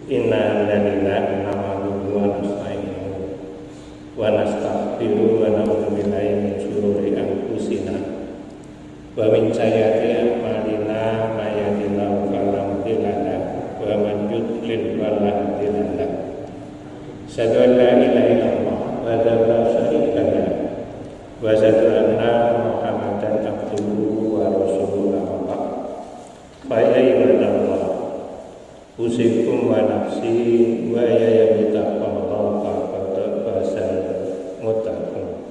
Inna lillahi wa inna ilaihi raji'un wa nastaghfiruhu wa na'udzu billahi min shururi anfusina wa min sayyiati a'malina may yahdihillahu fala mudilla lahu wa man yudlil fala hadiya lahu. Asyhadu an la ilaha illallah wahdahu la syarika lahu wa asyhadu anna Muhammadan abduhu wa rasuluhu. Fa ya ibadallah, usikum wa nafsi wa ya bitaqallahu faqad fasal muttaqun.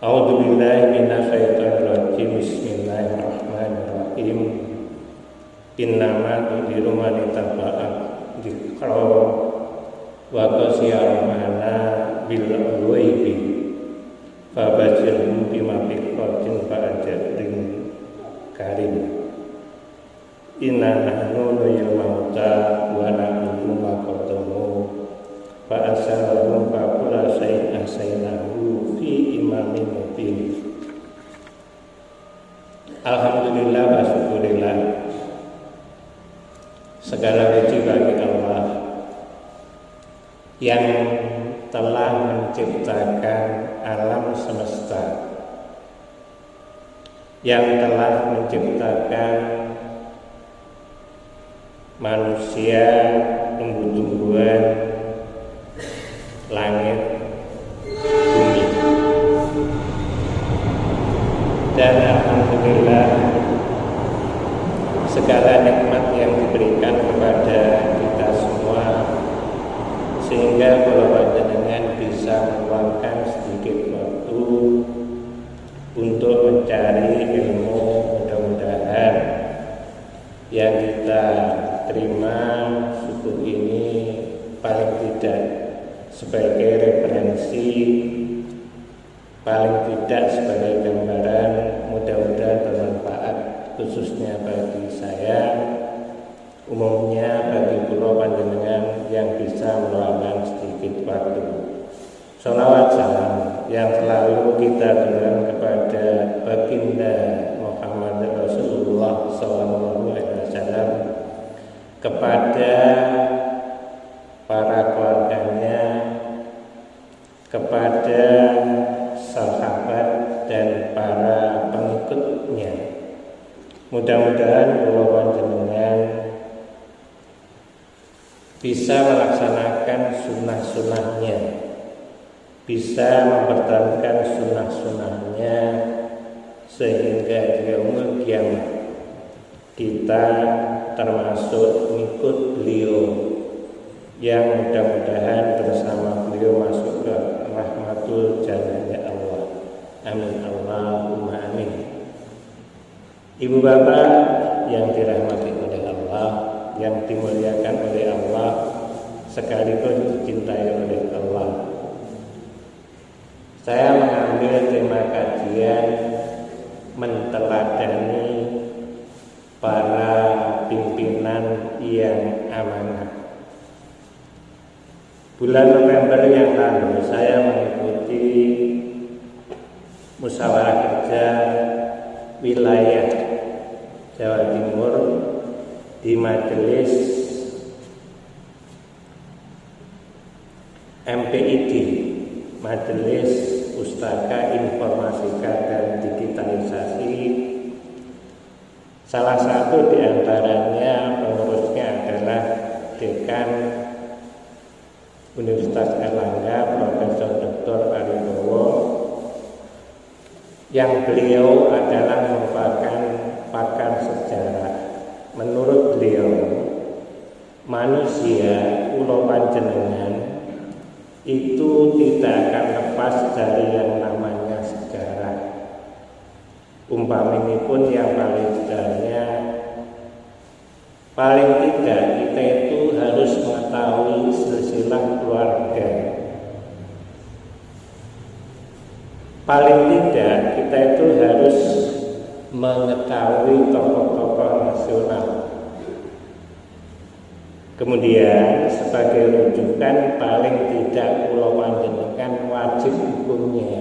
A'udzu billahi minasyaitonir rajim. Bismillahirrahmanirrahim. Innama tudiru man ittaba'a dzikra wa qasiyal mana bil ghaibi fabashirhum bima fiqatin fa'ajrin karim. Inna nahnu nuhyil mauta wa na'lamu ma qaddamu fa asarrum fa kulla shay'in ahsaynahu fi imamin mubin. Alhamdulillah wa syukurillah, segala puji bagi Allah yang telah menciptakan alam semesta, yang telah menciptakan manusia, tumbuh-tumbuhan, langit, bumi. Dan alhamdulillah segala nikmat yang diberikan kepada kita semua, sehingga kalau panjenengan bisa meluangkan sedikit waktu untuk mencari ilmu, mudah-mudahan yang kita terima suku ini paling tidak sebagai referensi, paling tidak sebagai gambaran, mudah-mudahan bermanfaat khususnya bagi saya, umumnya bagi pulau panjenengan yang bisa meluangkan sedikit waktu. Sholawat salam yang selalu kita tujukan kepada baginda Muhammad Rasulullah SAW, kepada para keluarganya, kepada sahabat dan para pengikutnya. Mudah-mudahan kula panjenengan bisa melaksanakan sunnah-sunnahnya, bisa mempertahankan sunnah-sunnahnya, sehingga di yaumul kiamat kita termasuk mengikut beliau yang mudah-mudahan bersama beliau masuk ke rahmatul jannah Allah. Amin Allahumma amin. Ibu bapak yang dirahmati oleh Allah, yang dimuliakan oleh Allah, sekaligus dicintai oleh Allah, saya mengambil tema kajian menteladani para pimpinan yang amanah. Bulan November yang lalu saya mengikuti musyawarah kerja wilayah Jawa Timur di Majelis MPID, Majelis Pustaka Informatika dan Digitalisasi. Salah satu di antaranya pengurusnya adalah Dekan Universitas Erlangga, Profesor Dr. Aridowo, yang beliau adalah merupakan pakar sejarah. Menurut beliau, manusia kula panjenengan itu tidak akan lepas dari yang namanya sejarah. Umpaminipun yang paling sejarahnya, paling tidak kita itu harus mengetahui silsilah keluarga. Paling tidak kita itu harus mengetahui tokoh-tokoh nasional. Kemudian sebagai rujukan paling tidak kula panjenengan wajib hukumnya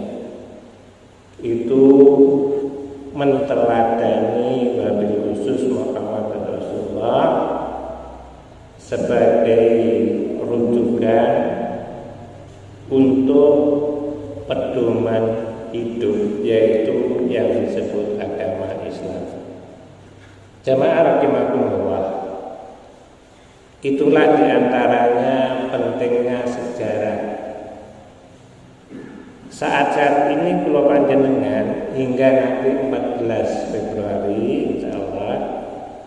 itu menteladani wabil khusus Muhammad Rasulullah sebagai rujukan untuk pedoman hidup, yaitu yang disebut agama Islam. Jamaah rahimakumullah, itulah diantaranya pentingnya sejarah. Saat ini kula panjenengan hingga nanti 14 Februari insyaallah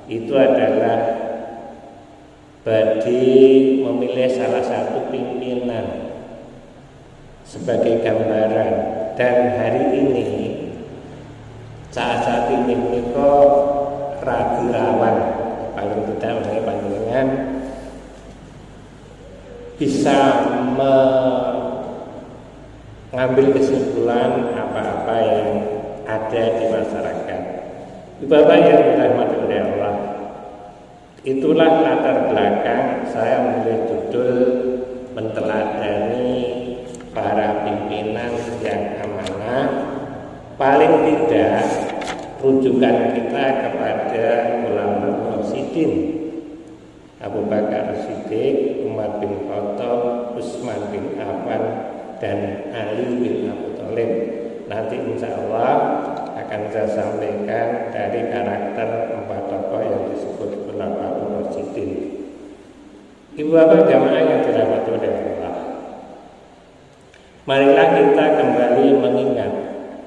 itu adalah badhe memilih salah satu pimpinan sebagai gambaran, dan hari ini saat ini menika ragirawan paling tidak mengenai panjenengan bisa mengambil kesimpulan apa-apa yang ada di masyarakat. Bapak yang dirahmati oleh Allah, itulah latar belakang saya memilih judul menteladani para pimpinan yang amanah. Paling tidak rujukan kita kepada ulama Rasyidin, Abu Bakar As-Siddiq, Umar bin Khattab, Utsman bin Affan, dan Ali bin Abi Thalib. Nanti insya Allah akan saya sampaikan dari karakter 4 tokoh yang disebut ulama Rasyidin. Ibu bapak jamaah yang dirahmati oleh Allah, marilah kita kembali mengingat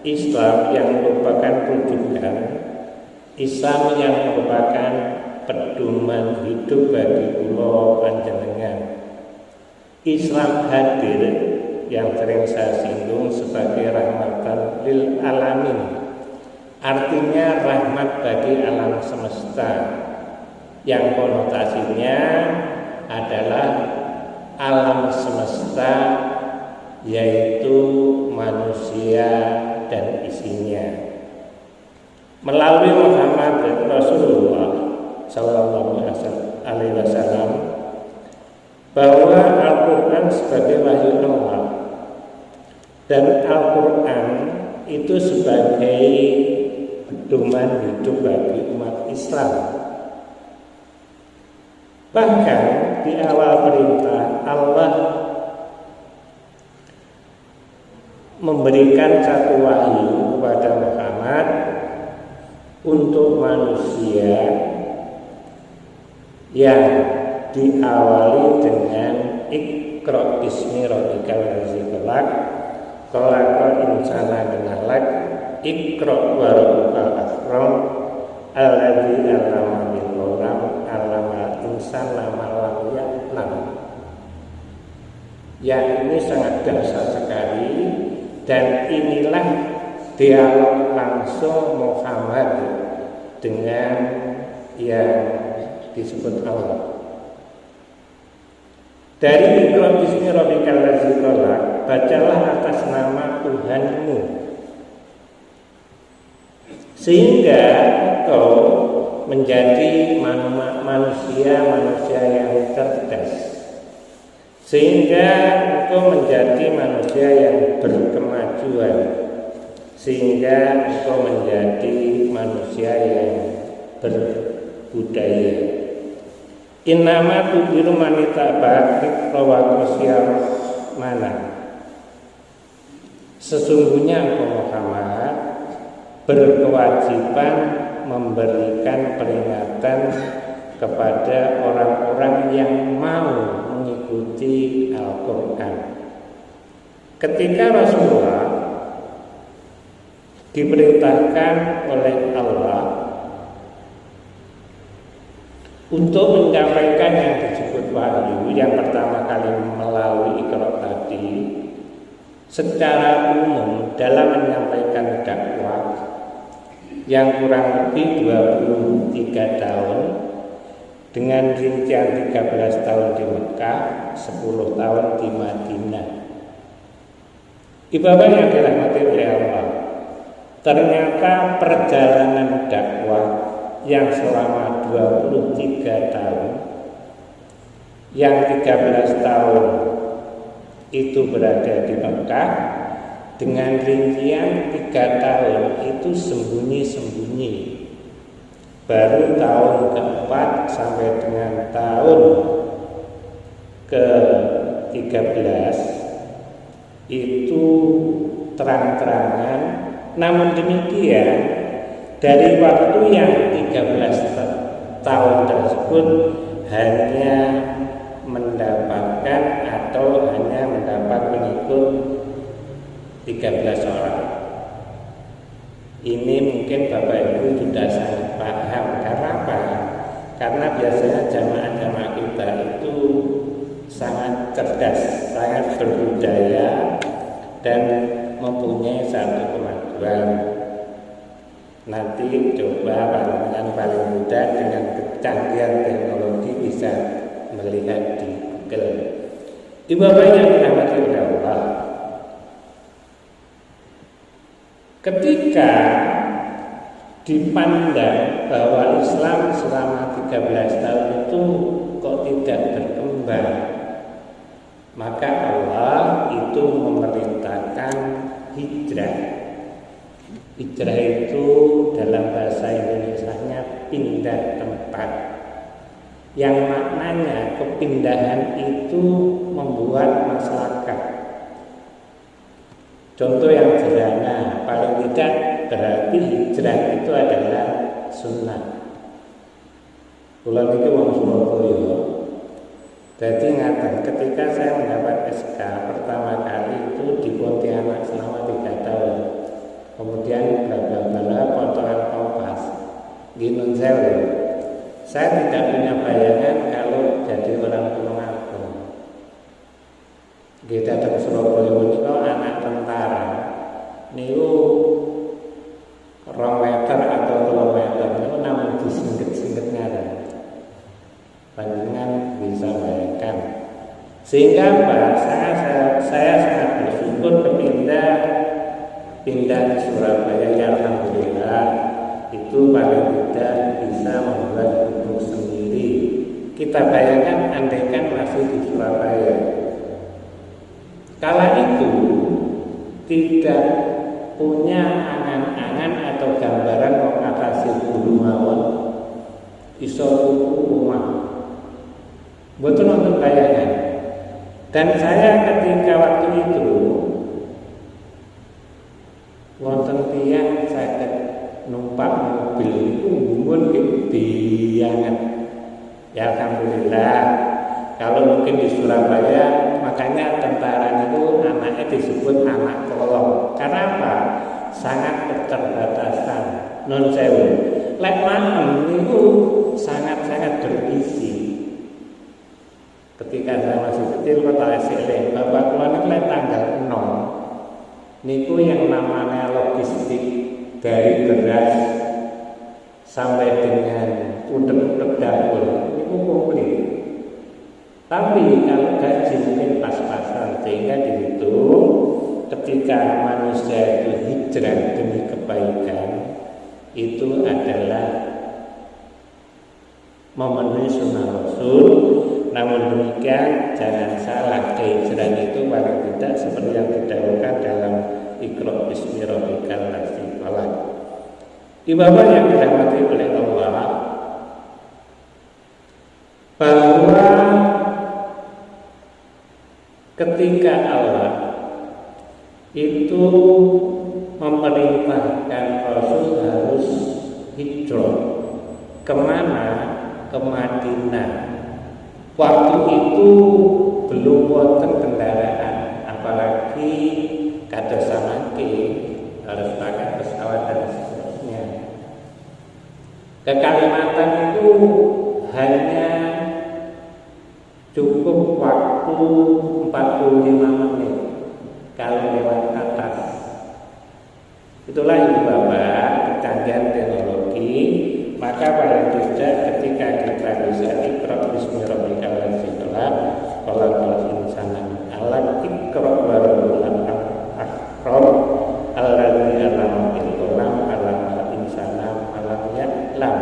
Islam yang merupakan rujukan, Islam yang merupakan pedoman hidup bagi kula panjenengan. Islam hadir yang sering saya singgung sebagai rahmatan lil alamin, artinya rahmat bagi alam semesta, yang konotasinya adalah alam semesta yaitu manusia dan isinya. Melalui Muhammad Rasulullah Sallallahu Alaihi Wasallam, bahwa Al-Quran sebagai wahyu Allah dan Al-Quran itu sebagai pedoman hidup bagi umat Islam. Bahkan di awal perintah Allah memberikan satu wahyu kepada Muhammad untuk manusia yang diawali dengan Iqra bismi rabbikal ladzi khalaq, khalaqal insana min 'alaq, Iqra wa rabbukal akram, alladzi 'allama bil qalam, 'allamal insana ma lam ya'lam. Ya, ini sangat dahsyat sekali, dan inilah dialog langsung Muhammad dengan yang disebut Allah. Dari Iqra bismi rabbikal ladzi khalaq, bacalah atas nama Tuhanmu, sehingga engkau menjadi manusia yang cerdas, sehingga engkau menjadi manusia yang berkemajuan, sehingga engkau menjadi manusia yang berbudaya. Innama tudiru manita ba'ik rawakosya mana. Sesungguhnya engkau Muhammad berkewajiban memberikan peringatan kepada orang-orang yang mau mengikuti Al-Quran. Ketika Rasulullah diperintahkan oleh Allah untuk menyampaikan yang disebut wahyu, yang pertama kali melalui Iqra tadi, secara umum dalam menyampaikan dakwah yang kurang lebih 23 tahun dengan rincian 13 tahun di Mekah, 10 tahun di Madinah. Ibadah yang dirahmati oleh Allah, ternyata perjalanan dakwah yang selama 23 tahun, yang 13 tahun itu berada di Mekah, dengan rincian 3 tahun itu sembunyi-sembunyi. Baru tahun keempat sampai dengan tahun 13 itu terang-terangan. Namun demikian dari waktu yang 13 tahun tersebut hanya mendapatkan atau hanya mendapat pengikut 13 orang. Ini mungkin Bapak Ibu sudah sangat paham. Karena apa? Karena biasanya jamaah-jamaah kita itu sangat cerdas, sangat berbudaya, dan mempunyai satu kemajuan. Nanti coba dengan paling mudah dengan kecanggihan teknologi bisa melihat di Google. Ibu bapak yang dirahmati oleh Allah, ketika dipandang bahwa Islam selama 13 tahun itu kok tidak berkembang, maka Allah itu memerintahkan hijrah. Hijrah itu dalam bahasa Indonesianya pindah tempat, yang maknanya kepindahan itu membuat masyarakat. Contoh yang sederhana, paling tidak berarti hijrah itu adalah sunnah. Kula niki wong Surabaya. Jadi ngaten, ketika saya mendapat SK pertama kali itu di Pontianak selama 3 tahun. Kemudian bla potongan Kompas Ginun Sewu. Saya tidak punya bayangan kalau jadi orang Tulungagung. Kita ke Surabaya menika anak tentara. Niku 2 meter atau 3 meter niku namun disingget-singget ngaten. Panjenengan bisa bayangkan. Sehingga apa? Saya sangat bersyukur pindah ke Surabaya, ya alhamdulillah. Itu paling tidak bisa membuat hidup sendiri. Kita bayangkan andaikan masih di Surabaya, kala itu tidak punya angan-angan atau gambaran mengatasi guru mawon iso tuku omah. Betul untuk bayangan. Dan saya ketika waktu itu wonten tiyang saged numpak mobil itu gumun biyanget. Ya alhamdulillah. Kalau mungkin di Surabaya, makanya tentara itu anaknya disebut anak kolong. Karena apa? Sangat keterbatasan. Non sewu. Lek manem itu sangat-sangat berisi. Ketika saya masih kecil kota SLE, bapak kula niku lek tanggal 6 niku yang namanya logistik dari beras sampai dengan udek-udek dapur niku komplit. Tapi kalau gaji mungkin pas-pasan, sehingga dihitung ketika manusia itu hijrah demi kebaikan itu adalah memenuhi sunnah Rasul. Namun demikian jangan salah, kehijrahan itu paling tidak seperti yang didahulukan dalam Iqra bismi rabbikal ladzi khalaq. Ibadah yang dirahmati oleh Allah, bahwa ketika Allah itu memerintahkan Rasul harus hijrah kemana? Ke Madinah. Waktu itu belum wonten kendaraan, apalagi kados samangke harus pakai pesawat dan seterusnya. Ke Kalimantan itu hanya cukup waktu 45 menit kalau lewat atas. Itulah ibu bapak kecanggihan teknologi. Maka paling tidak ketika kita bisa Iqra bismi rabbikal ladzi khalaq, khalaqal insana min 'alaq, Iqra wa rabbukal akram alladzi 'allama bil qalam 'allamal insana ma lam ya'lam.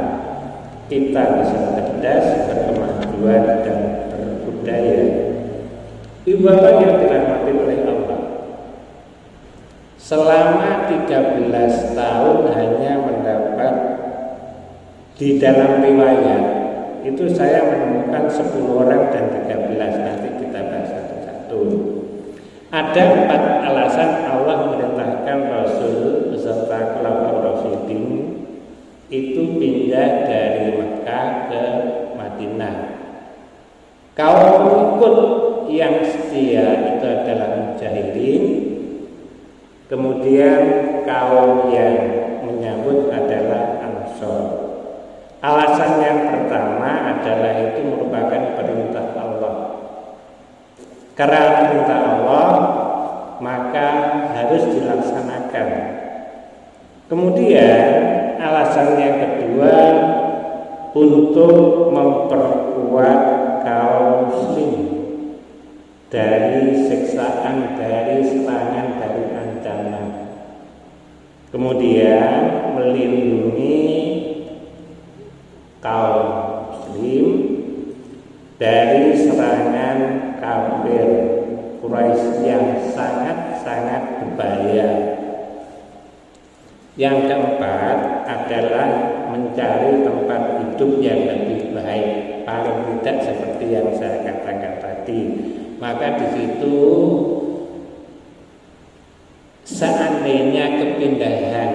Kita bisa cerdas, berkemajuan dan berbudaya. Ibadah yang dirahmati oleh Allah, selama 13 tahun hanya mendapat, di dalam riwayat itu saya menemukan 10 orang dan 13, nanti kita bahas satu-satu. betul. Ada 4 alasan Allah memerintahkan Rasul beserta khulafaur rasyidin itu pindah dari Mekah ke Madinah. Kaum ikut yang setia itu adalah Mujahirin. Kemudian kaum yang menyambut adalah Ansor. Alasan yang pertama adalah itu merupakan perintah Allah. Karena perintah Allah maka harus dilaksanakan. Kemudian alasan yang kedua untuk memperkuat kaum muslim dari siksaan, dari serangan, dari ancaman. Kemudian melindungi kaum muslim dari serangan kafir Quraisy yang sangat-sangat berbahaya. Yang keempat adalah mencari tempat hidup yang lebih baik, paling tidak seperti yang saya katakan tadi. Maka di situ seandainya kepindahan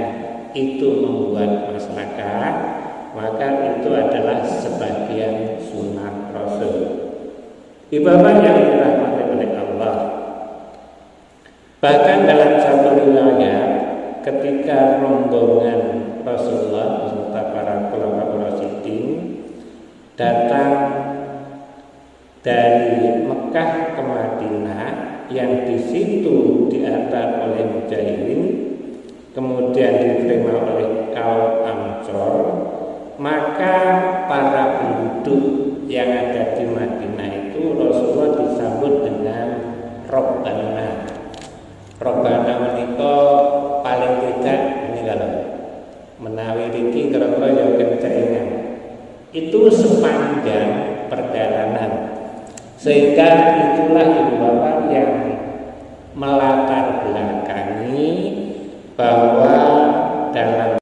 itu membuat masyarakat, maka itu adalah sebagian sunnah Rasul. Ibadah yang dirahmati oleh Allah. Bahkan dalam satu riwayat ketika rombongan Rasulullah beserta para khulafaur rasyidin datang dari Mekah ke Madinah yang di situ diantar oleh Mujahirin, kemudian diterima oleh kaum Ansor, maka para penduduk yang ada di Madinah itu Rasulullah disambut dengan Robbana. Robbana menika paling tidak ini kalau menawi riki kira-kira ya kecaingan. Itu sepanjang perjalanan. Sehingga itulah ibu bapak yang melatar belakangi bahwa dalam